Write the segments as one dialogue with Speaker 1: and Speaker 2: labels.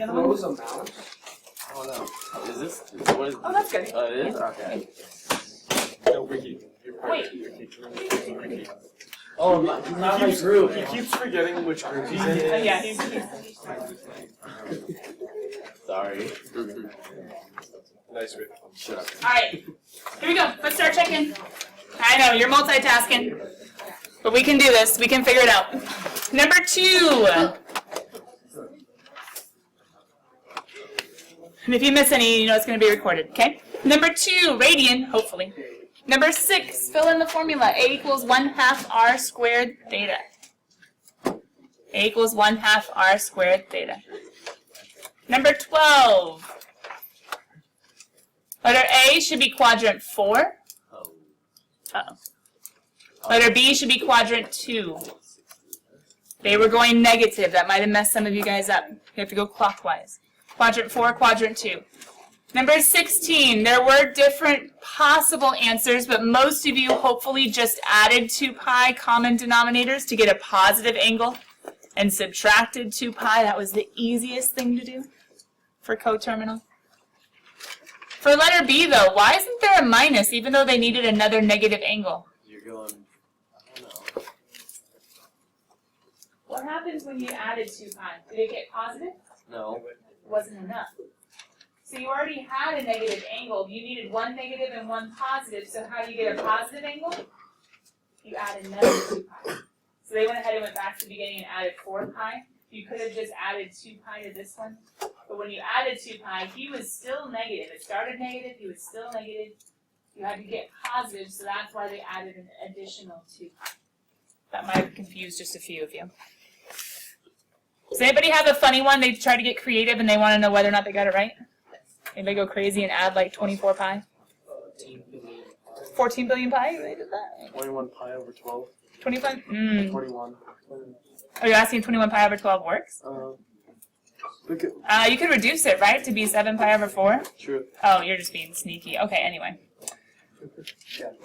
Speaker 1: another one?
Speaker 2: Close a mouse?
Speaker 3: Oh no. Is this? What is?
Speaker 1: Oh, that's good.
Speaker 3: Oh, it is?
Speaker 1: Yeah.
Speaker 3: Okay.
Speaker 4: No, Ricky.
Speaker 1: Wait.
Speaker 4: Oh,
Speaker 3: He's not my group.
Speaker 4: He keeps forgetting which group he's
Speaker 1: Oh,
Speaker 4: in.
Speaker 1: yeah,
Speaker 3: Sorry.
Speaker 4: Nice, Rick.
Speaker 3: Shut up.
Speaker 1: Alright, here we go. Let's start checking. I know, you're multitasking. But we can do this. We can figure it out. Number 2. And if you miss any, you know it's going to be recorded, okay? Number 2, radian, hopefully. Number 6, fill in the formula. A equals 1/2 r squared theta. A equals 1/2 r squared theta. Number 12. Letter A should be quadrant 4. Uh-oh. Letter B should be quadrant 2. They were going negative. That might have messed some of you guys up. You have to go clockwise. Quadrant 4, quadrant 2. Number 16, there were different possible answers, but most of you hopefully just added 2 pi common denominators to get a positive angle and subtracted 2 pi. That was the easiest thing to do for coterminal. For letter B, though, why isn't there a minus even though they needed another negative angle?
Speaker 3: You're going. I don't know.
Speaker 1: What happens when you added 2 pi? Did it get positive?
Speaker 3: No.
Speaker 1: It wasn't enough. So you already had a negative angle. You needed 1 negative and 1 positive. So how do you get a positive angle? You add another 2 pi. So they went ahead and went back to the beginning and added 4 pi. You could have just added 2 pi to this one. But when you added 2 pi, he was still negative. It started negative. He was still negative. You had to get positive, so that's why they added an additional 2 pi. That might have confused just a few of you. Does anybody have a funny one? They try to get creative and they want to know whether or not they got it right? Anybody go crazy and add like 24 pi? 14 billion pi? They did that.
Speaker 4: 21 pi over 12.
Speaker 1: 25?
Speaker 4: 21.
Speaker 1: Are you asking if 21 pi over 12 works?
Speaker 4: Look at.
Speaker 1: You could reduce it, right, to be 7 pi over 4?
Speaker 4: True.
Speaker 1: Oh, you're just being sneaky. Okay, anyway.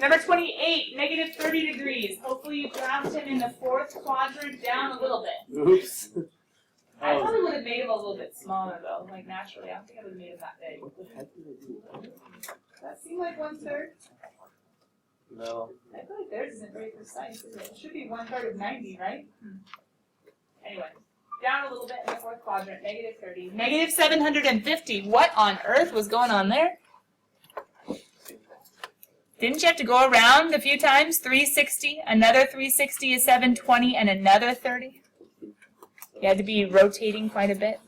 Speaker 1: Number 28, negative 30 degrees. Hopefully you dropped him in the 4th quadrant down a little bit.
Speaker 4: Oops.
Speaker 1: I probably would have made him a little bit smaller, though, like naturally. I don't think I would have made him that big. Does that seem like 1/3?
Speaker 3: No.
Speaker 1: I feel like theirs isn't very precise, is it? It should be 1/3 of 90, right? Anyway, down a little bit in the 4th quadrant, negative 30. Negative 750. What on earth was going on there? Didn't you have to go around a few times? 360, another 360 is 720, and another 30? You had to be rotating quite a bit.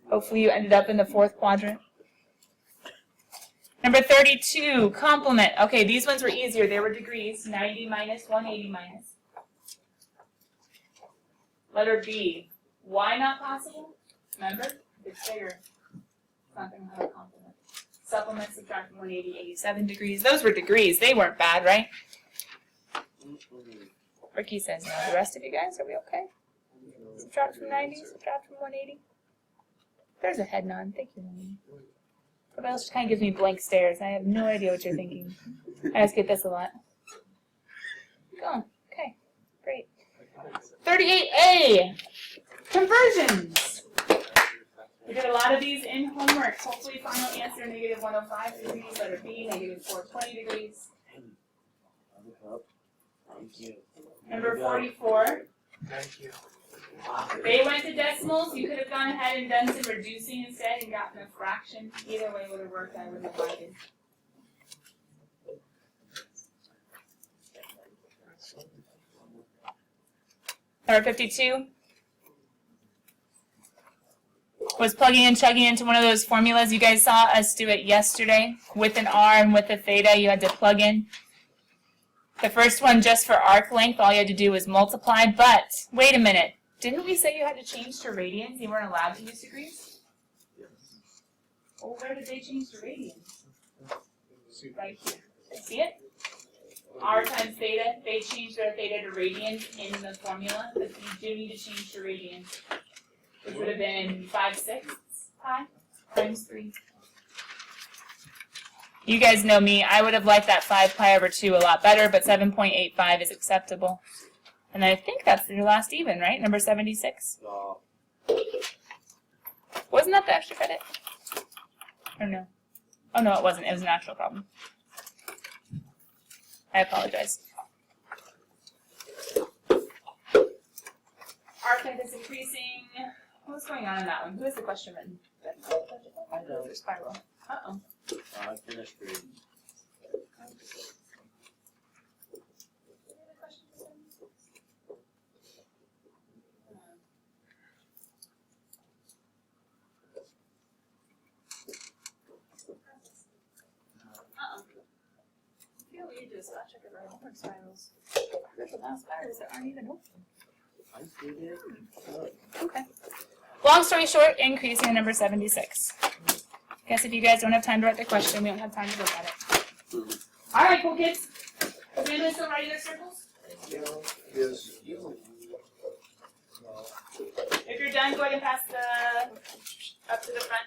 Speaker 1: Hopefully you ended up in the 4th quadrant. Number 32, complement. Okay, these ones were easier. They were degrees. 90 minus, 180 minus. Letter B. Why not possible? Remember? It's bigger. It's not going to have a complement. Supplement, subtract from 180, 87 degrees. Those were degrees. They weren't bad, right? Ricky says no. The rest of you guys, are we okay? Subtract from 90, subtract from 180. There's a head nod. Thank you, Lily. Everybody else just kind of gives me blank stares. I have no idea what you're thinking. I just get this a lot. Go on. Okay. Great. 38A. Conversions. We did a lot of these in homework. Hopefully final answer, negative 105 degrees. Letter B, negative 420 degrees.
Speaker 3: Thank you.
Speaker 1: Number 44.
Speaker 4: Thank you.
Speaker 1: They went to decimals. You could have gone ahead and done some reducing instead and gotten a fraction. Either way would have worked. I wouldn't have minded. Number 52 was plugging and chugging into one of those formulas. You guys saw us do it yesterday with an R and with a theta. You had to plug in. The first one, just for arc length, all you had to do was multiply. But wait a minute. Didn't we say you had to change to radians? You weren't allowed to use degrees? Well, where did they change to radians? Right here. See it? R times theta. They changed their theta to radians in the formula, but you do need to change to radians, which would have been 5/6 pi times 3. You guys know me. I would have liked that 5 pi over 2 a lot better, but 7.85 is acceptable. And I think that's your last even, right? Number 76?
Speaker 3: Oh.
Speaker 1: wasn't that the extra credit? Or no? Oh no, it wasn't. It was an actual problem. I apologize. ARPA is increasing. What's going on in that one? Who has the question written?
Speaker 3: I know.
Speaker 1: Spiral. Uh-oh.
Speaker 3: I finished reading.
Speaker 1: Feel weird to spot check of our homework spirals. There's a lot of spirals that aren't even open.
Speaker 3: I did it.
Speaker 1: Okay. Long story short, increasing in number 76. Guess if you guys don't have time to write the question, we don't have time to look at it. All right, cool kids. Is anyone still writing their circles?
Speaker 4: Yes.
Speaker 1: If you're done, go ahead and pass up to the front.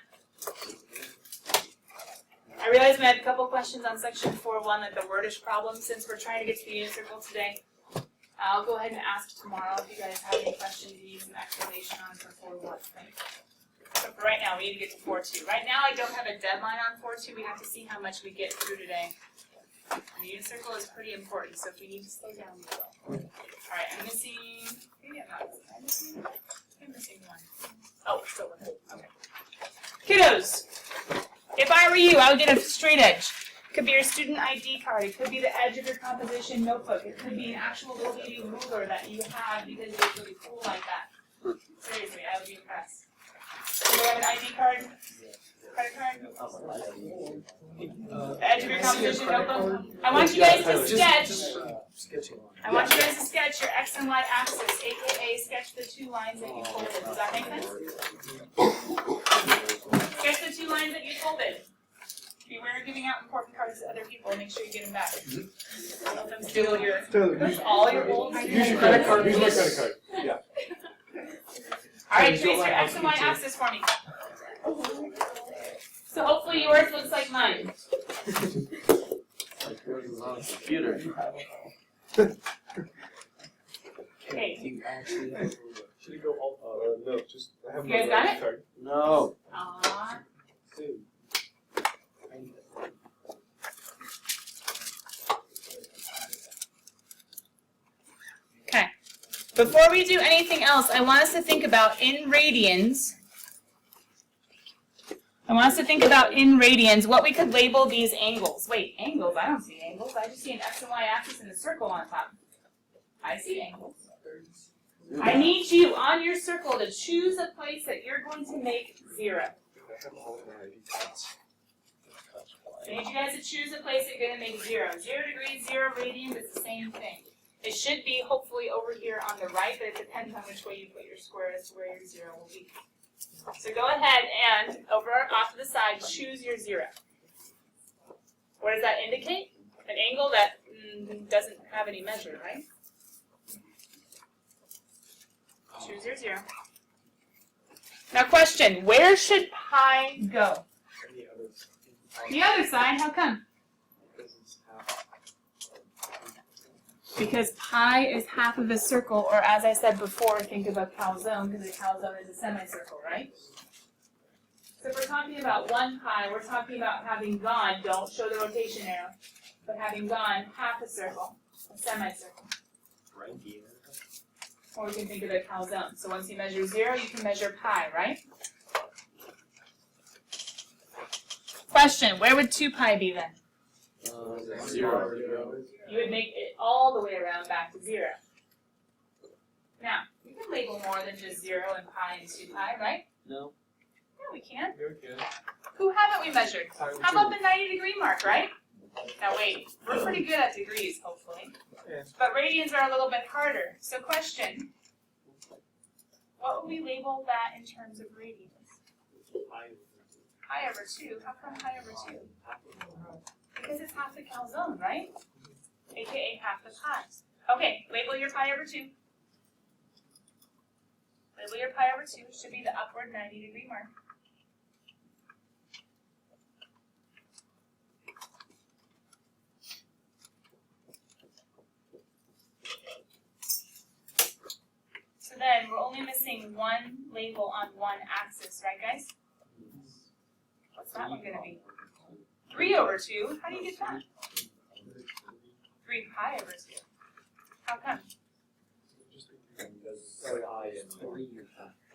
Speaker 1: I realize we had a couple questions on section 4.1, like the wordish problem. Since we're trying to get to the unit circle today, I'll go ahead and ask tomorrow if you guys have any questions you need some explanation on for 4.1. Right? But for right now, we need to get to 4.2. Right now, I don't have a deadline on 4.2. We have to see how much we get through today. The unit circle is pretty important, so if we need to slow down, we will. All right, I'm missing. Maybe I'm not. I'm missing one. Oh, still one. Okay. Kiddos, if I were you, I would get a straight edge. It could be your student ID card. It could be the edge of your composition notebook. It could be an actual little baby ruler that you have because it's really cool like that. Seriously, I would be impressed. Do you have an ID card? Credit card? The edge of your composition notebook. I want you guys to sketch. I want you guys to sketch your X and Y axis, aka sketch the two lines that you folded. Does that make sense? Sketch the two lines that you folded. Beware of giving out important cards to other people. Make sure you get them back. Don't let them steal all your old cards.
Speaker 4: Use your credit card. Use my credit card. Yeah.
Speaker 1: All right, trace your X and Y axis for me. So hopefully yours looks like mine.
Speaker 3: Like yours is on a computer.
Speaker 1: Okay.
Speaker 3: You actually have
Speaker 4: Should it go all? No, just I have
Speaker 1: You guys got it?
Speaker 4: card.
Speaker 3: No.
Speaker 1: Aww. Okay. Before we do anything else, I want us to think about in radians. What we could label these angles. Wait, angles? I don't see angles. I just see an X and Y axis and a circle on top. I see angles. I need you on your circle to choose a place that you're going to make 0. I need you guys to choose a place that you're going to make 0. 0 degrees, 0 radians, it's the same thing. It should be hopefully over here on the right, but it depends on which way you put your square as to where your 0 will be. So go ahead and, over off to the side, choose your 0. What does that indicate? An angle that doesn't have any measure, right? Choose your 0. Now question, where should pi go? The other side, how come? Because pi is half of a circle, or as I said before, think of a calzone, because a calzone is a semicircle, right? So if we're talking about 1 pi, we're talking about having gone, don't show the rotation arrow, but having gone half a circle, a semicircle.
Speaker 3: right here.
Speaker 1: Or we can think of a calzone. So once you measure 0, you can measure pi, right? Question, where would 2 pi be then?
Speaker 3: 0.
Speaker 1: You would make it all the way around back to 0. Now, we can label more than just 0 and pi and 2 pi, right?
Speaker 3: No.
Speaker 1: Yeah, we can.
Speaker 4: You're good.
Speaker 1: Who haven't we measured? How about the 90-degree mark, right? Now wait, we're pretty good at degrees, hopefully.
Speaker 4: Yeah.
Speaker 1: But radians are a little bit harder. So question, what would we label that in terms of radians? Pi over 2. How come pi over 2? Because it's half the calzone, right? AKA half the pi. Okay, label your pi over 2. Label your pi over 2. Should be the upward 90-degree mark. So then we're only missing one label on one axis, right guys? What's that one gonna be? 3 over 2, how do you get that? 3 pi over 2. How come?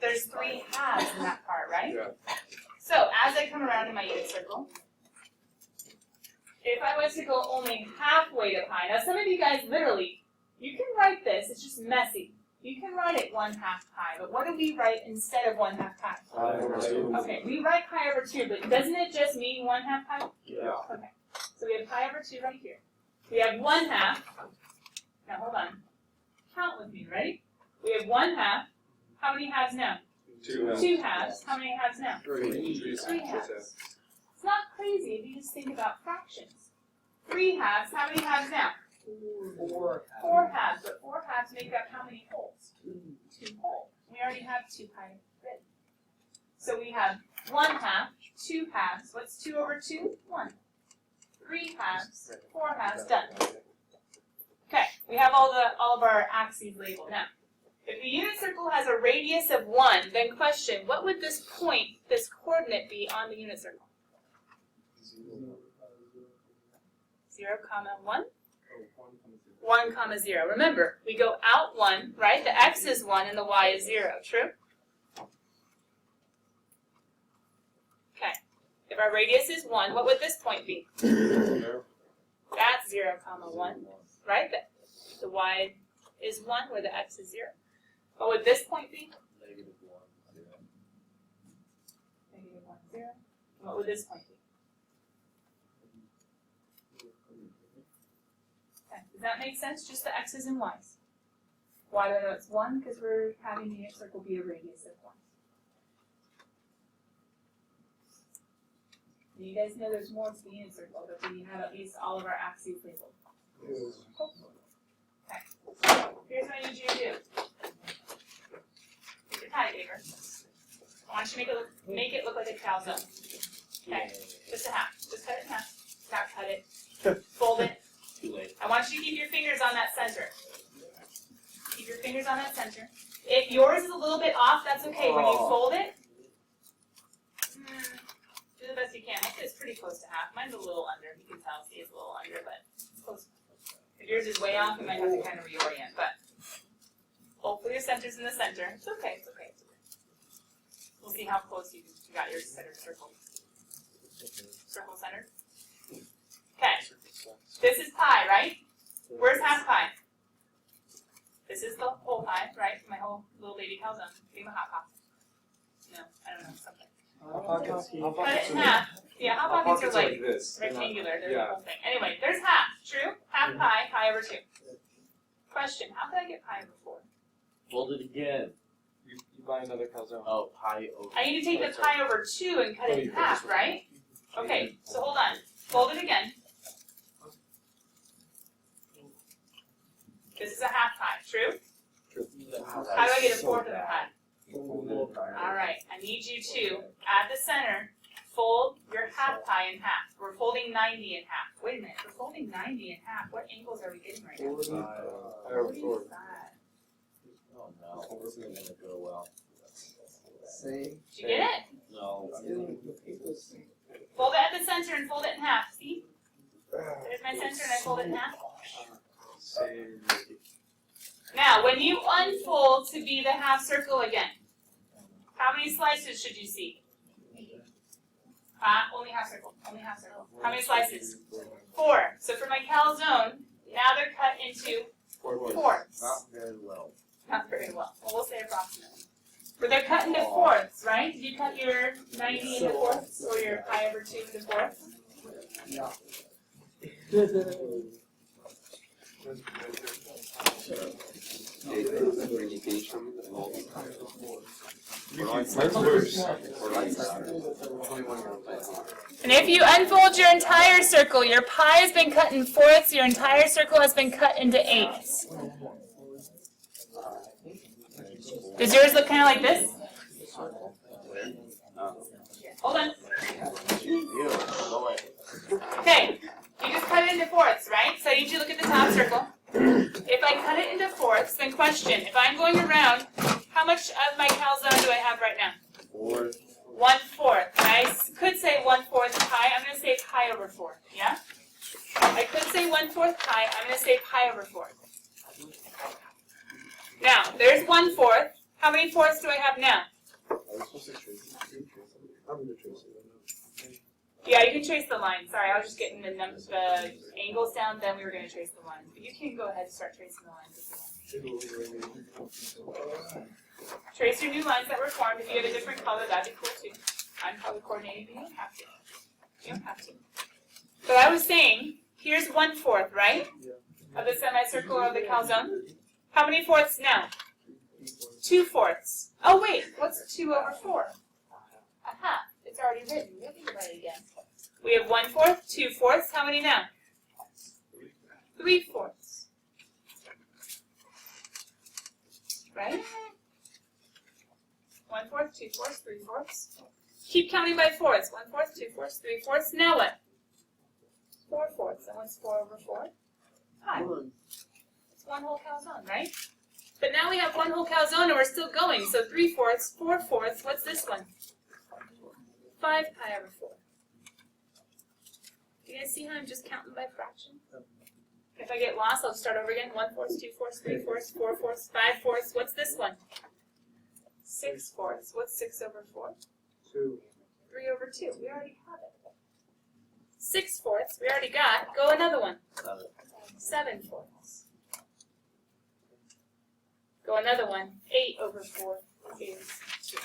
Speaker 1: There's 3 halves in that part, right?
Speaker 4: Yeah.
Speaker 1: So as I come around in my unit circle, if I was to go only halfway to pi, now some of you guys literally, you can write this, it's just messy. You can write it 1/2 pi, but what do we write instead of 1/2 pi?
Speaker 3: Pi over 2.
Speaker 1: Okay, we write pi over 2, but doesn't it just mean 1/2 pi?
Speaker 4: Yeah.
Speaker 1: Okay, so we have pi over 2 right here. We have 1/2. Now hold on. Count with me, ready? We have 1/2. How many halves now?
Speaker 4: 2
Speaker 1: 2 halves. How many halves now?
Speaker 4: 3.
Speaker 1: 3 halves. It's not crazy if you just think about fractions. 3 halves. How many halves now? 4 halves. But 4 halves make up how many wholes? 2 wholes. We already have 2 pi written. So we have 1/2, 2 halves. What's 2 over 2? 1. 3 halves, 4 halves, done. Okay, we have all of our axes labeled. Now, if the unit circle has a radius of 1, then question, what would this point, this coordinate be on the unit circle? 0, 1? 1, 0. Remember, we go out 1, right? The x is 1 and the y is 0, true? Okay, if our radius is 1, what would this point be? That's 0, 1, right? The y is 1 where the x is 0. What would this point be?
Speaker 3: Negative 1, 0.
Speaker 1: Negative 1, 0. And what would this point be? Okay, does that make sense? Just the x's and y's. Why do I know it's 1? Because we're having the unit circle be a radius of 1. Do you guys know there's more to the unit circle, but we have at least all of our axes labeled? Okay. Here's what I need you to do. Take your patty paper. I want you to make it look like a calzone. Okay, just a half. Just cut it in half. Not cut it. Fold it.
Speaker 3: Too late.
Speaker 1: I want you to keep your fingers on that center. Keep your fingers on that center. If yours is a little bit off, that's okay. When you fold it, do the best you can. I'd say it's pretty close to half. Mine's a little under. You can tell. See, it's a little under, but it's close. If yours is way off, you might have to kind of reorient. But hopefully your center's in the center. It's okay. It's okay. It's okay. We'll see how close you got your center circle. Circle centered. Okay. This is pi, right? Where's half pi? This is the whole pi, right? My whole little baby calzone. Give him a hot pocket. No, I don't know, something. Cut it in half. Yeah, hot pockets are like
Speaker 4: this.
Speaker 1: rectangular. They're
Speaker 4: Yeah.
Speaker 1: the whole thing. Anyway, there's half. True? Half pi, pi over 2. Question, how could I get pi over 4?
Speaker 3: Fold it again.
Speaker 4: You buy another calzone.
Speaker 3: Oh, pi over.
Speaker 1: I need to take the pi over 2 and cut it in half, right? Okay, so hold on. Fold it again. This is a half pi, true? How do I get a 4th of a pi? Alright, I need you to, at the center, fold your half pi in half. We're folding 90 in half. Wait a minute, we're folding 90 in half. What angles are we getting right now? 45.
Speaker 3: Oh no, this isn't gonna go well.
Speaker 1: Did you get it?
Speaker 3: No.
Speaker 1: Fold it at the center and fold it in half. See? There's my center and I fold it in half. Now, when you unfold to be the half circle again, how many slices should you see? Only half circle. Only half circle. How many slices? 4. So for my calzone, now they're cut into fourths.
Speaker 3: Not very well.
Speaker 1: Not very well. Well, we'll say approximately. But they're cut into fourths, right? Did you cut your 90 into fourths or your pi over 2 into fourths? And if you unfold your entire circle, your pi has been cut in fourths, your entire circle has been cut into eighths. Does yours look kind of like this? Hold on. Okay, you just cut it into fourths, right? So I need you to look at the top circle. If I cut it into fourths, then question, if I'm going around, how much of my calzone do I have right now?
Speaker 3: 4.
Speaker 1: 1/4. I could say 1/4 pi. I'm going to say pi over 4. Yeah? I could say 1/4 pi. I'm going to say pi over 4. Now, there's 1/4. How many fourths do I have now? Yeah, you can trace the line. Sorry, I was just getting the angles down, then we were going to trace the lines. But you can go ahead and start tracing the lines if you want. Trace your new lines that were formed. If you had a different color, that'd be cool too. I'm color coordinating, but you don't have to. You don't have to. But I was saying, here's 1/4, right? Of the semicircle or the calzone. How many fourths now? 2/4. Oh wait, what's 2 over 4? A half. It's already written. We don't need to write it again. We have 1/4, 2/4. How many now? 3/4. Right? 1/4, 2/4, 3/4. Keep counting by fourths. 1/4, 2/4, 3/4. Now what? 4/4. And what's 4 over 4? 5. It's 1 whole calzone, right? But now we have 1 whole calzone and we're still going. So 3/4, 4/4. What's this one? 5 pi over 4. Do you guys see how I'm just counting by fraction? If I get lost, I'll start over again. 1/4, 2/4, 3/4, 4/4, 5/4. What's this one? 6/4. What's 6 over 4?
Speaker 3: 2.
Speaker 1: 3 over 2. We already have it. 6/4. We already got. Go another one. 7/4. Go another one. 8 over 4 is 2.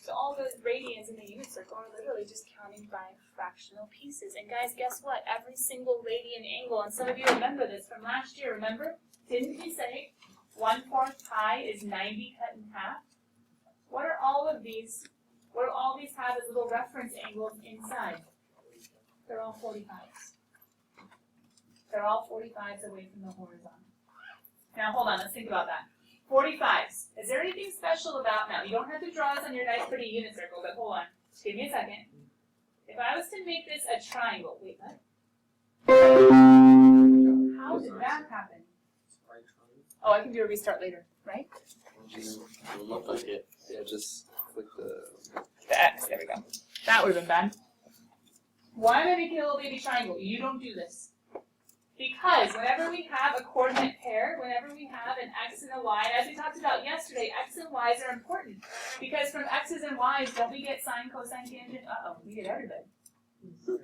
Speaker 1: So all those radians in the unit circle are literally just counting by fractional pieces. And guys, guess what? Every single radian angle, and some of you remember this from last year, remember? Didn't we say 1/4 pi is 90 cut in half? What are all of these? What do all these have as little reference angles inside? They're all 45s. They're all 45s away from the horizontal. Now hold on, let's think about that. 45s. Is there anything special about, now you don't have to draw this on your nice pretty unit circle, but hold on. Just give me a second. If I was to make this a triangle, wait, what? How did that happen? Oh, I can do a restart later, right?
Speaker 3: It'll look like it. Yeah, just click the
Speaker 1: X, there we go. That would have been bad. Why am I making a little baby triangle? You don't do this. Because whenever we have a coordinate pair, whenever we have an x and a y, and as we talked about yesterday, x and y's are important. Because from x's and y's, don't we get sine, cosine, tangent? Uh-oh, we get everybody.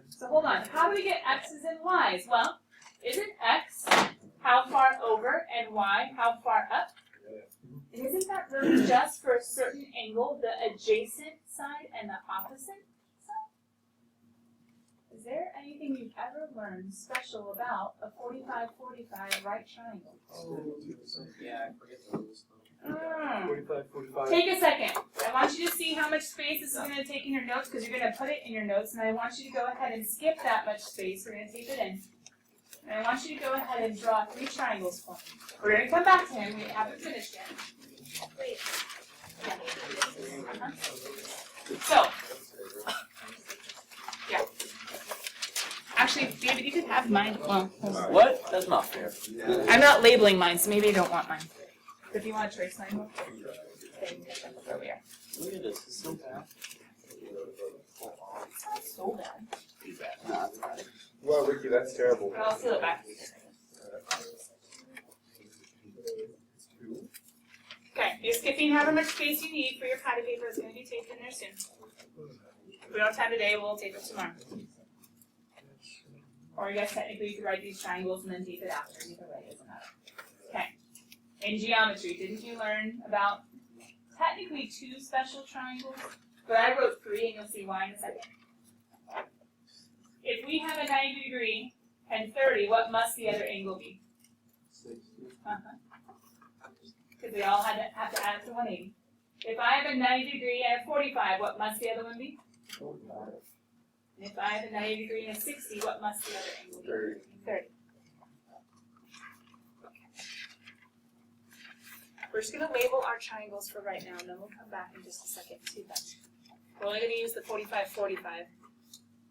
Speaker 1: So hold on, how do we get x's and y's? Well, isn't x how far over and y how far up? And isn't that really just for a certain angle, the adjacent side and the opposite side? Is there anything you've ever learned special about a 45-45 right triangle?
Speaker 3: Yeah, I forget those.
Speaker 4: 45, 45.
Speaker 1: Take a second. I want you to see how much space this is going to take in your notes because you're going to put it in your notes, and I want you to go ahead and skip that much space. We're going to tape it in. And I want you to go ahead and draw 3 triangles for me. We're going to come back to him. We haven't finished yet. Wait. Yeah. So, yeah. Actually, David, you could have mine. Well, hold on.
Speaker 3: What? That's not fair.
Speaker 1: I'm not labeling mine, so maybe you don't want mine. If you want to trace mine, okay, there we are.
Speaker 3: Look at this. It's so bad.
Speaker 1: It's not so bad.
Speaker 3: Too bad. Nah, it's not.
Speaker 4: Wow, Ricky, that's terrible.
Speaker 1: But I'll seal it back. Okay, you're skipping however much space you need for your patty paper. It's going to be taped in there soon. If we don't have time today, we'll tape it tomorrow. Or I guess technically you could write these triangles and then tape it after. Either way, it doesn't matter. Okay. In geometry, didn't you learn about technically 2 special triangles? But I wrote 3, and you'll see why in a second. If we have a 90 degree and 30, what must the other angle be?
Speaker 3: 60.
Speaker 1: Because we all have to add to 180. If I have a 90 degree and a 45, what must the other one be?
Speaker 3: 45.
Speaker 1: And if I have a 90 degree and a 60, what must the other angle be?
Speaker 3: 30.
Speaker 1: 30. We're just going to label our triangles for right now, and then we'll come back in just a second to them. We're only going to use the 45-45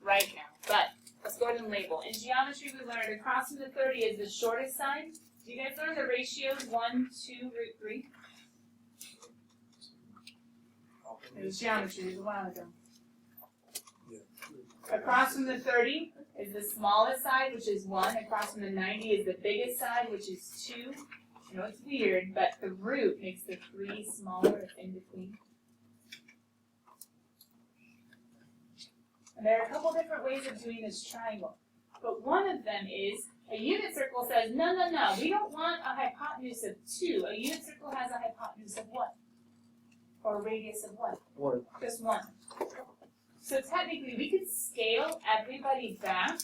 Speaker 1: right now, but let's go ahead and label. In geometry, we learned across from the 30 is the shortest side. Do you guys learn the ratios 1, 2, root 3? It was geometry, it was a while ago. Across from the 30 is the smallest side, which is 1. Across from the 90 is the biggest side, which is 2. I know it's weird, but the root makes the 3 smaller if in between. And there are a couple different ways of doing this triangle. But one of them is, a unit circle says, no, we don't want a hypotenuse of 2. A unit circle has a hypotenuse of what? Or a radius of what?
Speaker 4: 1.
Speaker 1: Just 1. So technically, we could scale everybody back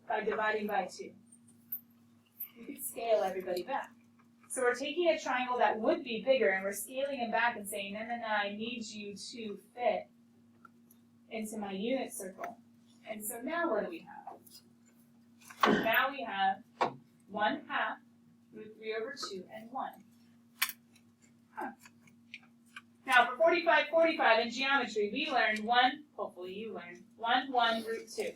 Speaker 1: by dividing by 2. We could scale everybody back. So we're taking a triangle that would be bigger, and we're scaling it back and saying, no, I need you to fit into my unit circle. And so now what do we have? Now we have 1/2 root 3 over 2 and 1. Now for 45 in geometry, we learned hopefully you learned, 1 root 2.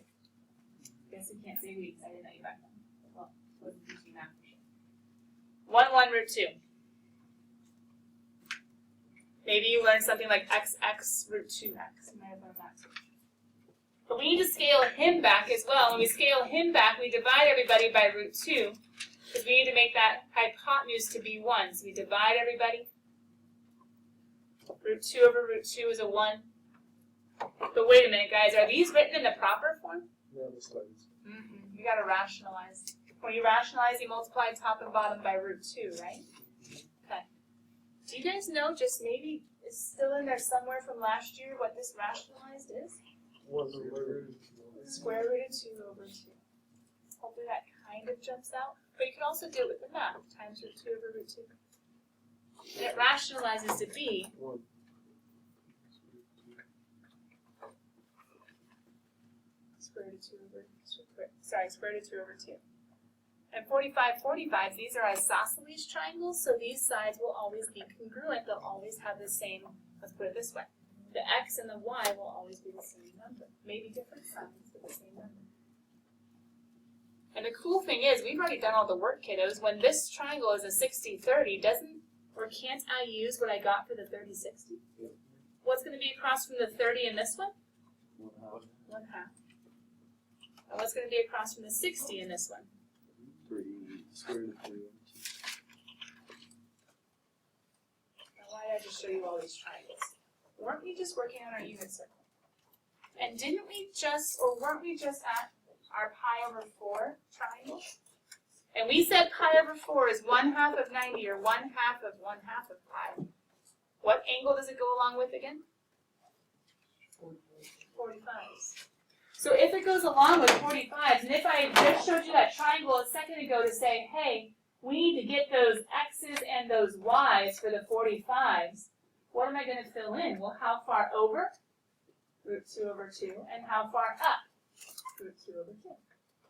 Speaker 1: Guess we can't say we, because I didn't know you back then. Well, I wasn't teaching math for sure. 1 root 2. Maybe you learned something like x root 2x. You might have learned that too. But we need to scale him back as well. When we scale him back, we divide everybody by root 2, because we need to make that hypotenuse to be 1. So we divide everybody. Root 2 over root 2 is a 1. But wait a minute, guys. Are these written in the proper form?
Speaker 4: No, this one's.
Speaker 1: You got to rationalize. When you rationalize, you multiply top and bottom by root 2, right? Okay. Do you guys know, just maybe it's still in there somewhere from last year, what this rationalized is? Square root of 2 over 2. Hopefully that kind of jumps out. But you can also do it with the math, times root 2 over root 2. And it rationalizes to be
Speaker 4: 1.
Speaker 1: square root of 2 over 2. And 45, these are isosceles triangles, so these sides will always be congruent. They'll always have the same, let's put it this way. The x and the y will always be the same number. Maybe different signs, but the same number. And the cool thing is, we've already done all the work, kiddos. When this triangle is a 60-30, can't I use what I got for the 30-60?
Speaker 3: Yeah.
Speaker 1: What's going to be across from the 30 in this one?
Speaker 3: 1/2.
Speaker 1: 1/2. And what's going to be across from the 60 in this one?
Speaker 3: 3 square root of 3.
Speaker 1: Now, why did I just show you all these triangles? Weren't we just working on our unit circle? And weren't we just at our pi over 4 triangle? And we said pi over 4 is 1/2 of 90, or 1/2 of 1/2 of pi. What angle does it go along with again? 45s. So if it goes along with 45s, and if I just showed you that triangle a second ago to say, hey, we need to get those x's and those y's for the 45s, what am I going to fill in? Well, how far over? Root 2 over 2. And how far up? Root 2 over 2.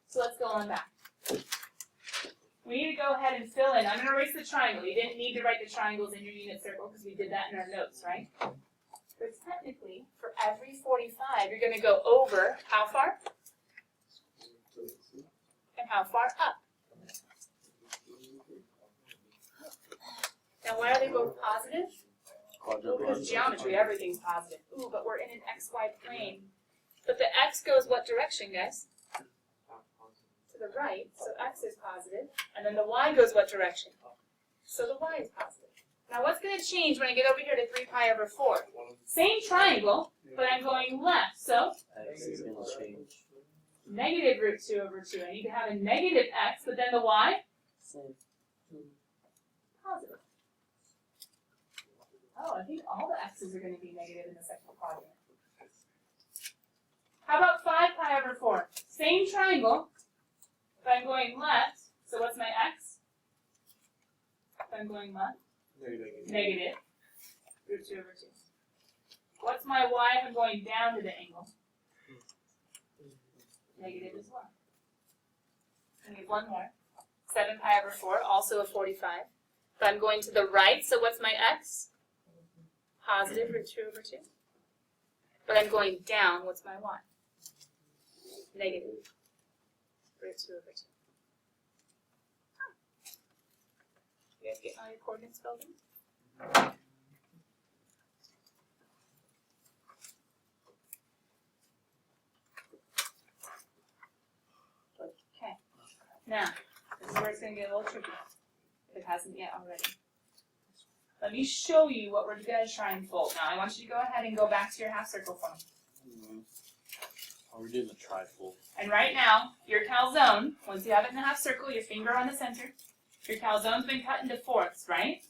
Speaker 1: So let's go on back. We need to go ahead and fill in. I'm going to erase the triangle. You didn't need to write the triangles in your unit circle because we did that in our notes, right? But technically, for every 45, you're going to go over how far? And how far up? Now, why are they both positive? Because geometry, everything's positive. Ooh, but we're in an xy plane. But the x goes what direction, guys? To the right, so x is positive. And then the y goes what direction? So the y is positive. Now what's going to change when I get over here to 3 pi over 4? Same triangle, but I'm going left. So
Speaker 3: X is going to change.
Speaker 1: negative root 2 over 2. I need to have a negative x, but then the y? Positive. Oh, I think all the x's are going to be negative in the second quadrant. How about 5 pi over 4? Same triangle, but I'm going left. So what's my x? If I'm going left? Negative. Root 2 over 2. What's my y if I'm going down to the angle? Negative as well. I need one more. 7 pi over 4, also a 45. But I'm going to the right, so what's my x? Positive root 2 over 2. But I'm going down, what's my y? Negative root 2 over 2. You guys getting all your coordinates filled in? Now, this is where it's going to get a little tricky, if it hasn't yet already. Let me show you what we're going to try and fold. Now, I want you to go ahead and go back to your half circle for me.
Speaker 3: Oh, we're doing the trifold.
Speaker 1: And right now, your calzone, once you have it in the half circle, your finger on the center, your calzone's been cut into fourths, right?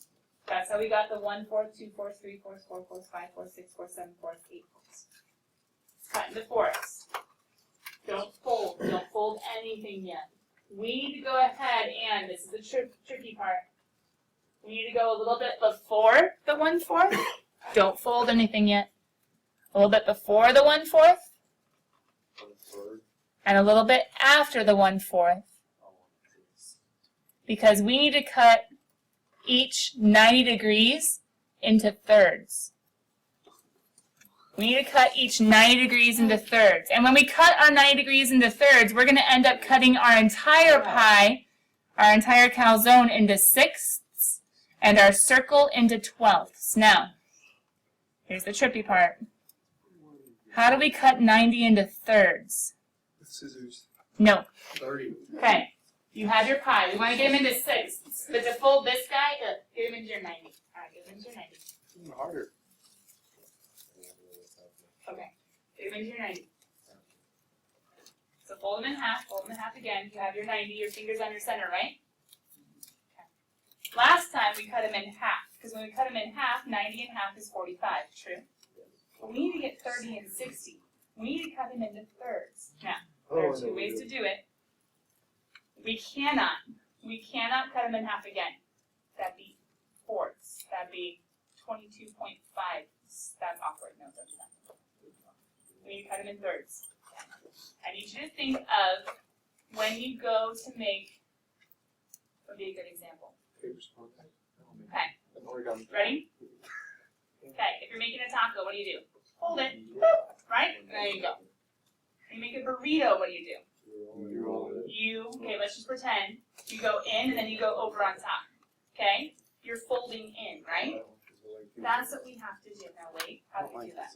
Speaker 1: That's how we got the 1/4, 2/4, 3/4, 4/4, 5/4, 6/4, 7/4, 8/4. It's cut into fourths. Don't fold. Don't fold anything yet. We need to go ahead and, this is the tricky part, we need to go a little bit before the 1/4. Don't fold anything yet. A little bit before the 1/4. And a little bit after the 1/4. Because we need to cut each 90 degrees into thirds. We need to cut each 90 degrees into thirds. And when we cut our 90 degrees into thirds, we're going to end up cutting our entire pie, our entire calzone into sixths, and our circle into twelfths. Now, here's the trippy part. How do we cut 90 into thirds?
Speaker 4: Scissors.
Speaker 1: No.
Speaker 3: 30.
Speaker 1: Okay. You have your pie. We want to get him into sixths. But to fold this guy, get him into your 90. All right, get him into your 90.
Speaker 3: Even harder.
Speaker 1: Okay. Get him into your 90. So fold him in half again. You have your 90, your fingers on your center, right? Okay. Last time we cut him in half, because when we cut him in half, 90 in half is 45, true? But we need to get 30 and 60. We need to cut him into thirds. Now, there are two ways to do it. We cannot cut him in half again. That'd be fourths. That'd be 22.5. That's awkward. No, that's not. We need to cut him in thirds. I need you to think of when you go to make, would be a good example. Okay. Ready? Okay, if you're making a taco, what do you do? Hold it, right? There you go. You make a burrito, what do? Okay, let's just pretend. You go in and then you go over on top. Okay? You're folding in, right? That's what we have to do. Now wait, how do we do that?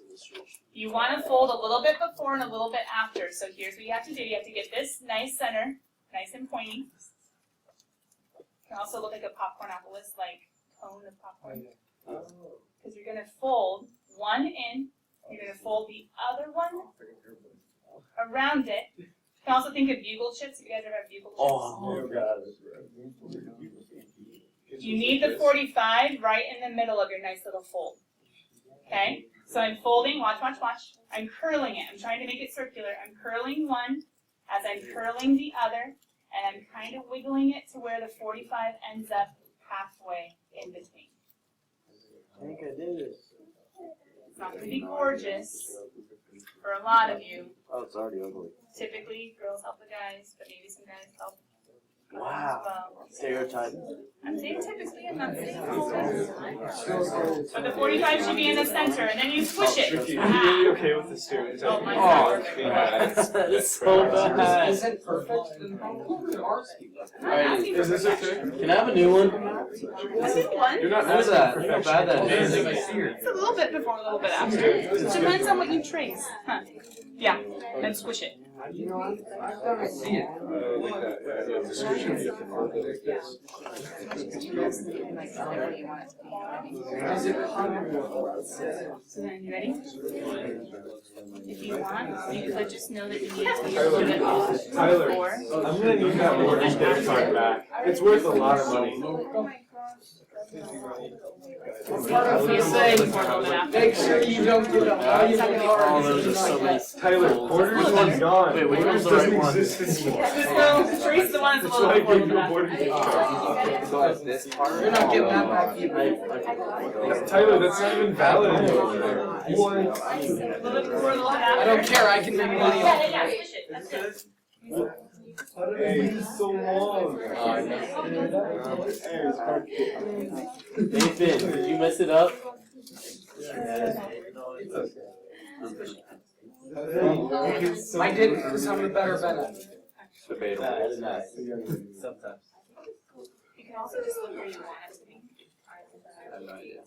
Speaker 1: You want to fold a little bit before and a little bit after. So here's what you have to do. You have to get this nice center, nice and pointy. You can also look like a popcornopolis, like cone of popcorn. Because you're going to fold one in, you're going to fold the other one around it. You can also think of bugle chips. If you guys ever have bugle chips.
Speaker 3: Oh, God.
Speaker 1: You need the 45 right in the middle of your nice little fold. Okay? So I'm folding, watch. I'm curling it. I'm trying to make it circular. I'm curling one as I'm curling the other, and I'm kind of wiggling it to where the 45 ends up halfway in between.
Speaker 3: I think I did it.
Speaker 1: It's not going to be gorgeous for a lot of you.
Speaker 3: Oh, it's already ugly.
Speaker 1: Typically, girls help the guys, but maybe some guys help.
Speaker 3: Wow. Stereotype.
Speaker 1: I'm saying typically, I'm not saying always. But the 45 should be in the center, and then you switch it.
Speaker 4: Ricky, are you okay with the stereotype?
Speaker 1: Oh, mine's not perfect.
Speaker 3: That's so bad.
Speaker 2: Is it perfect?
Speaker 1: I'm not asking for
Speaker 4: Is this
Speaker 1: perfection.
Speaker 4: okay?
Speaker 3: Can I have a new one?
Speaker 1: One?
Speaker 4: You're not
Speaker 3: What is
Speaker 4: asking
Speaker 3: that?
Speaker 4: for
Speaker 3: Look how bad that is.
Speaker 1: It's a little bit before, a little bit after. It depends on what you trace. Huh. Yeah, then squish it.
Speaker 2: I see it.
Speaker 4: Like that, yeah. The solution is different.
Speaker 2: Is it
Speaker 1: So then, you ready? If you want, you could just know that you need to be able to do it
Speaker 4: Tyler,
Speaker 1: before.
Speaker 4: I'm gonna need that mortgage debit card back. It's worth a lot of money.
Speaker 1: You say before, a little bit after.
Speaker 2: Make sure you don't get a valuable
Speaker 3: Oh, those are so many.
Speaker 4: Tyler, Porter's one's gone.
Speaker 3: Wait, which
Speaker 4: Porter's
Speaker 3: one's the right
Speaker 4: doesn't
Speaker 3: one?
Speaker 4: exist anymore.
Speaker 1: Just go trace the ones a
Speaker 4: That's
Speaker 1: little
Speaker 4: why I
Speaker 1: before, a
Speaker 4: gave
Speaker 1: little
Speaker 4: you a
Speaker 1: bit
Speaker 4: mortgage
Speaker 1: after.
Speaker 4: gift card.
Speaker 3: This part?
Speaker 2: You're not getting that back either.
Speaker 4: Tyler, that's not even valid anymore. You want
Speaker 1: A little bit before, a little bit after.
Speaker 2: I don't care, I can make money off
Speaker 1: Yeah, squish it. That's good.
Speaker 4: Hey, it's so long.
Speaker 3: Nathan, did you mess it up?
Speaker 2: I didn't, because I'm the better bet.
Speaker 3: Debatable. Sometimes.
Speaker 1: You can also just look where you want it to be.
Speaker 3: I have no idea.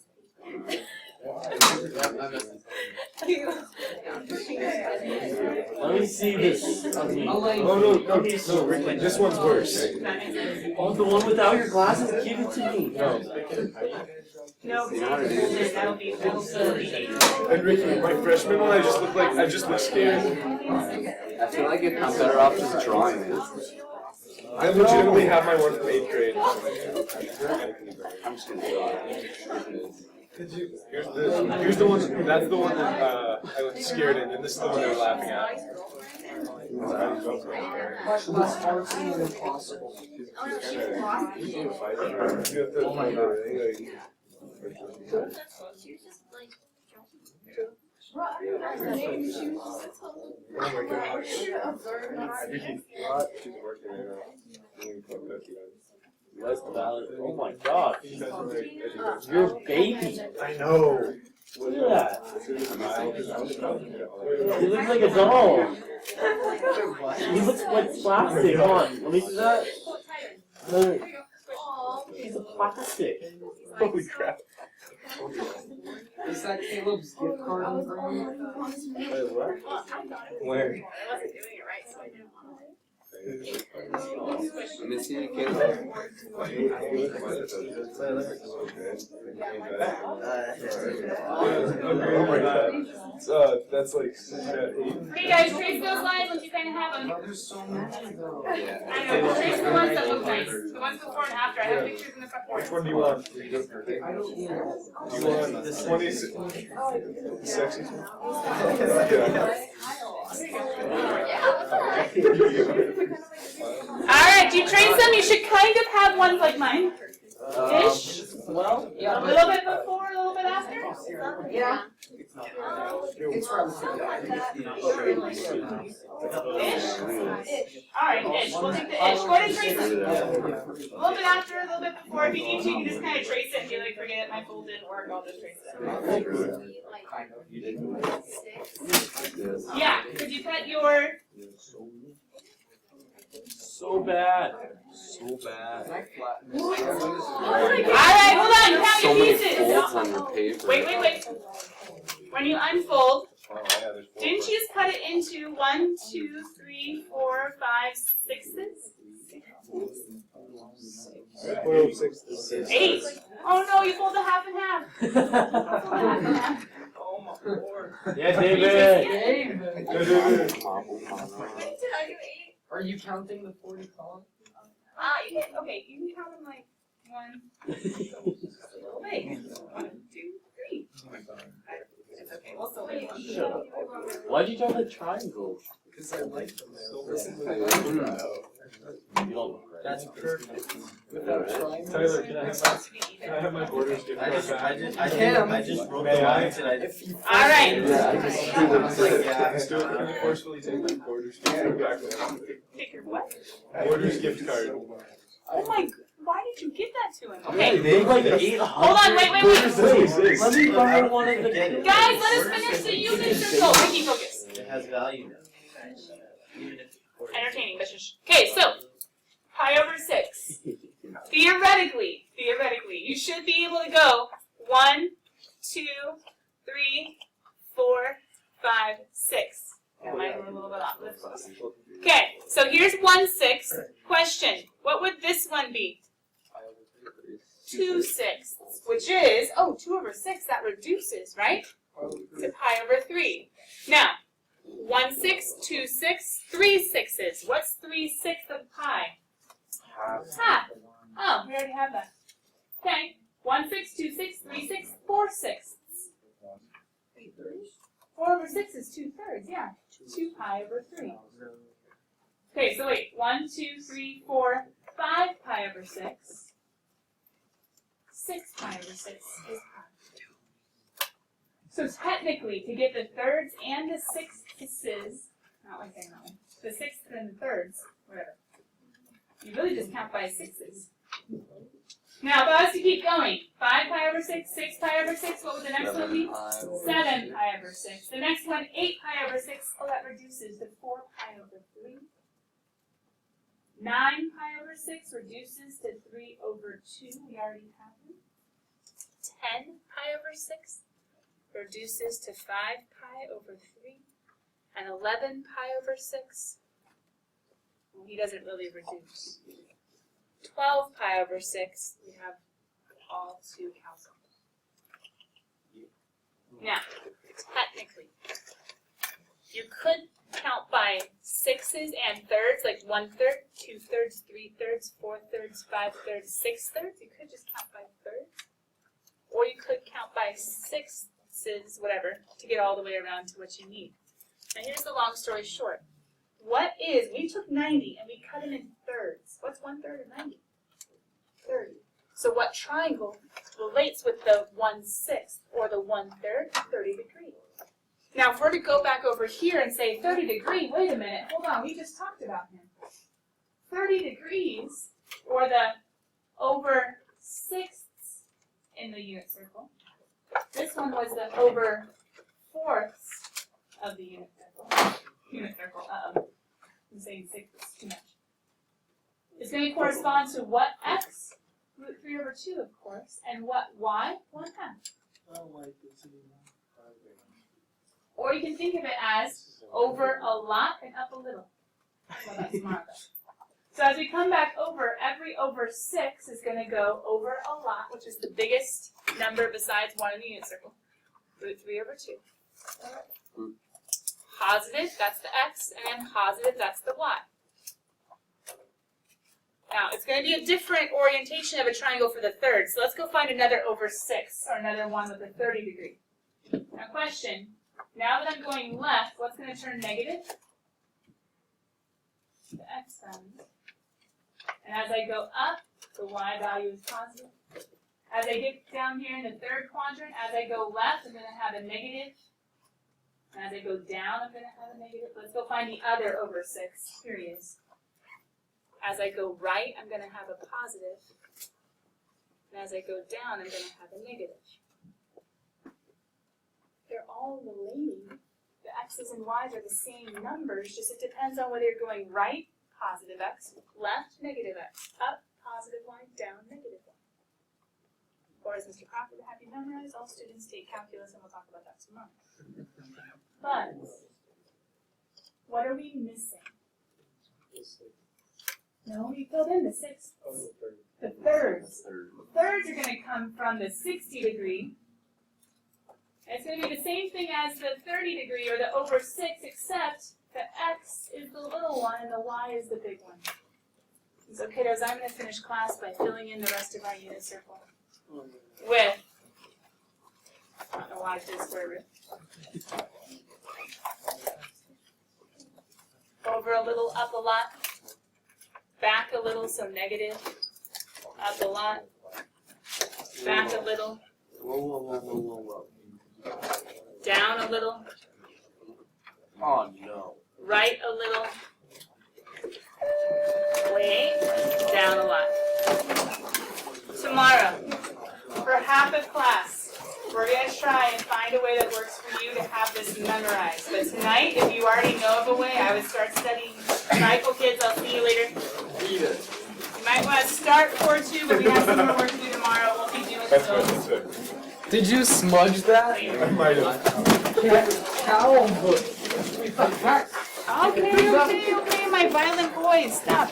Speaker 3: Let me
Speaker 5: see this.
Speaker 4: Oh no, Ricky, this one's worse.
Speaker 5: Oh, the one without your glasses? Give it to me.
Speaker 4: No.
Speaker 1: No, because that'll be
Speaker 4: And Ricky, my freshman one, I just look scared.
Speaker 3: I feel like I'm better off just drawing it.
Speaker 4: I legitimately have my one from 8th grade.
Speaker 3: I'm just gonna draw it.
Speaker 4: Here's the one, that's the one that I was scared in, and this is the one they were laughing at.
Speaker 2: Much less artsy and impossible.
Speaker 4: Oh my god.
Speaker 5: Less valid. Oh my god. You're a baby.
Speaker 4: I know.
Speaker 5: Look at that. He looks like a doll. He looks like plastic. Come on. Let me see that. Look. He's a plastic.
Speaker 4: Holy crap.
Speaker 2: Is that Caleb's gift card in front of you?
Speaker 4: Wait, what? Where?
Speaker 3: Let me see it again.
Speaker 4: Oh my god. That's like 8.
Speaker 1: Hey guys, trace those lines once you kind of have them.
Speaker 2: There's so many though.
Speaker 1: I know, trace the ones that look nice. The ones before and after. I have pictures in the front
Speaker 4: Which
Speaker 1: porch.
Speaker 4: one do you want? Do
Speaker 2: I don't need it.
Speaker 4: you want 26? Sexy?
Speaker 1: Alright, do you trace them? You should kind of have ones like mine. Ish.
Speaker 2: Well,
Speaker 1: A little bit before, a little bit after.
Speaker 2: yeah. It's relatively
Speaker 1: Ish. Alright, ish. We'll take the ish. Go ahead and trace them. A little bit after, a little bit before. If you need to, you can just kind of trace it and be like, forget it, my fold didn't work, I'll just trace it. Yeah, could you put your...
Speaker 5: So bad.
Speaker 3: So bad.
Speaker 1: Alright, hold on, count
Speaker 3: So
Speaker 1: your
Speaker 3: many
Speaker 1: pieces.
Speaker 3: folds on your paper.
Speaker 1: Wait. When you unfold,
Speaker 4: Oh, yeah, there's 4.
Speaker 1: didn't you just cut it into 1, 2, 3, 4, 5, 6s? 8. Oh no, you fold it half and half. Oh my lord.
Speaker 5: Yeah, David.
Speaker 2: Are you counting the 40 columns?
Speaker 1: You can, okay, you can count them like 1. Wait. 1, 2, 3. It's okay, we'll still wait.
Speaker 5: Shut up. Why'd you draw the triangle?
Speaker 2: Because I like them so
Speaker 5: You don't look right.
Speaker 2: That's perfect.
Speaker 4: Tyler, can I have my Borders gift card back?
Speaker 2: I just wrote
Speaker 4: May
Speaker 2: the
Speaker 4: I?
Speaker 2: lines and I
Speaker 1: Alright.
Speaker 4: Can you forcefully take my Borders gift card back?
Speaker 1: Take your what?
Speaker 4: Borders gift card.
Speaker 1: Oh my, why did you give that to him?
Speaker 5: They
Speaker 1: Okay.
Speaker 5: like 800.
Speaker 1: Hold on, wait.
Speaker 5: Wait, let me borrow one of the.
Speaker 1: Guys, let us finish the unit circle. Ricky, focus.
Speaker 6: It has value now.
Speaker 1: Entertaining, but shush. Okay, so pi over 6. Theoretically, you should be able to go 1, 2, 3, 4, 5, 6. That might be a little bit off. That's close. Okay, so here's 1/6. Question: what would this one be? 2/6, which is 2 over 6. That reduces, right? To pi over 3. Now. 1/6, 2/6, 3/6. What's 3/6 of pi? Half. Oh, we already have that. Okay. 1/6, 2/6, 3/6, 4/6. 4 over 6 is 2/3. Yeah. 2 pi over 3. Okay, so wait. 1, 2, 3, 4, 5 pi over 6. 6 pi over 6 is pi. So technically, to get the thirds and the sixths, not like saying that one, the sixths and the thirds, whatever, you really just count by sixes. Now, if I was to keep going, 5 pi over 6, 6 pi over 6, what would the next one be? 7 pi over 6. The next one, 8 pi over 6, that reduces to 4 pi over 3. 9 pi over 6 reduces to 3 over 2, we already have them. 10 pi over 6 reduces to 5 pi over 3. and 11 pi over 6. Well, he doesn't really reduce. 12 pi over 6, we have all to cancel. Now, technically, you could count by sixes and thirds, like 1/3, 2/3, 3/3, 4/3, 5/3, 6/3. You could just count by thirds. Or you could count by sixes, whatever, to get all the way around to what you need. Now here's the long story short. We took 90 and we cut it in thirds. What's 1/3 of 90? 30. So what triangle relates with the 1/6 or the 1/3? 30 degrees. Now if we're to go back over here and say 30 degrees, wait a minute, hold on, we just talked about him. 30 degrees, or the over sixths in the unit circle. This one was the over fourths of the unit circle. I'm saying sixths too much. It's going to correspond to what x? Root 3 over 2, of course. And what y? 1/2.
Speaker 4: I don't like this anymore.
Speaker 1: Or you can think of it as over a lot and up a little. Well, that's smart. So as we come back over, every over 6 is going to go over a lot, which is the biggest number besides 1 in the unit circle. Root 3 over 2. Positive, that's the x, and then positive, that's the y. Now, it's going to be a different orientation of a triangle for the third. So let's go find another over 6, or another one with a 30 degree. Now, question. Now that I'm going left, what's going to turn negative? The x value. And as I go up, the y value is positive. As I get down here in the third quadrant, as I go left, I'm going to have a negative. And as I go down, I'm going to have a negative. Let's go find the other over 6. Here he is. As I go right, I'm going to have a positive. And as I go down, I'm going to have a negative. They're all relating. The x's and y's are the same numbers, just it depends on whether you're going right, positive x, left, negative x, up, positive y, down, negative y. Or as Mr. Crawford would have you memorize, all students take calculus, and we'll talk about that tomorrow. But, what are we missing? No, we filled in the sixths. The thirds. Thirds are going to come from the 60 degree. It's going to be the same thing as the 30 degree or the over 6, except the x is the little one and the y is the big one. So kiddos, I'm going to finish class by filling in the rest of our unit circle with, I don't know why I did square root. Over a little, up a lot. Back a little, so negative. Up a lot. Back a little.
Speaker 3: Whoa.
Speaker 1: Down a little.
Speaker 3: Oh no.
Speaker 1: Right a little. Wait. Down a lot. Tomorrow, for half of class, we're going to try and find a way that works for you to have this memorized. But tonight, if you already know of a way, I would start studying. Alright, cool kids, I'll see you later.
Speaker 4: Eat it.
Speaker 1: You might want to start 4-2, but we have some more work to do tomorrow. We'll be doing those.
Speaker 2: Did you smudge that?
Speaker 4: I might have.
Speaker 1: Okay, my violent boys, stop.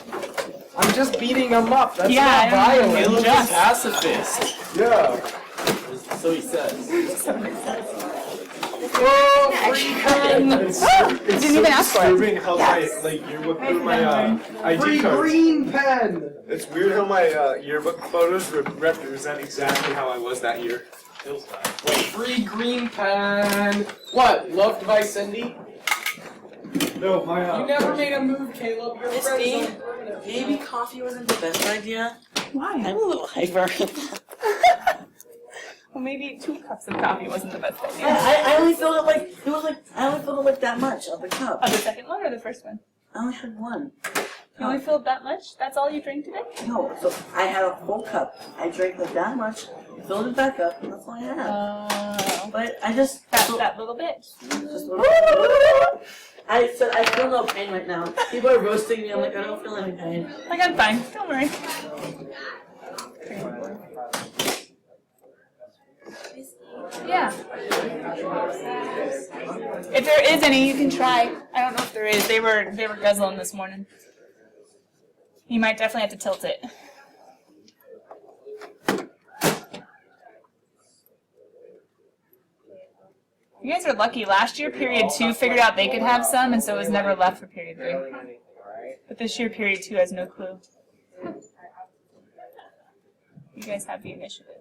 Speaker 2: I'm just beating him up. That's
Speaker 1: Yeah,
Speaker 2: not violent.
Speaker 5: Caleb's a
Speaker 1: Just.
Speaker 5: pacifist.
Speaker 4: Yeah.
Speaker 5: So he says.
Speaker 2: Oh, free pens.
Speaker 4: It's
Speaker 1: didn't even ask for it.
Speaker 4: disturbing how my yearbook through my ID
Speaker 2: Free
Speaker 4: card.
Speaker 2: green pen.
Speaker 4: It's weird how my yearbook photos represent exactly how I was that year.
Speaker 5: Feels bad.
Speaker 2: Wait, free green pen. What? Loved by Cindy?
Speaker 4: No, my
Speaker 2: You never made a move, Caleb. You're
Speaker 6: Miss
Speaker 2: friends
Speaker 6: B,
Speaker 2: on-
Speaker 6: maybe coffee wasn't the best idea.
Speaker 1: Why?
Speaker 6: I'm a little hyper.
Speaker 1: Well, maybe 2 cups of coffee wasn't the best idea.
Speaker 6: I only filled it like I only filled it like that much of the cup.
Speaker 1: Oh, the second one or the first one?
Speaker 6: I only had one.
Speaker 1: You only filled that much? That's all you drink today?
Speaker 6: No, so I had a full cup. I drank like that much, filled it back up, and that's all I had. But I just
Speaker 1: That little bit.
Speaker 6: just a little. I said I feel no pain right now. People are roasting me. I'm like I don't feel any pain.
Speaker 1: Like, I'm fine. Don't worry. Yeah. If there is any, you can try. I don't know if there is. They were guzzling this morning. You might definitely have to tilt it. You guys are lucky. Last year, period 2 figured out they could have some, and so it was never left for period 3. But this year, period 2 has no clue. You guys have the initiative.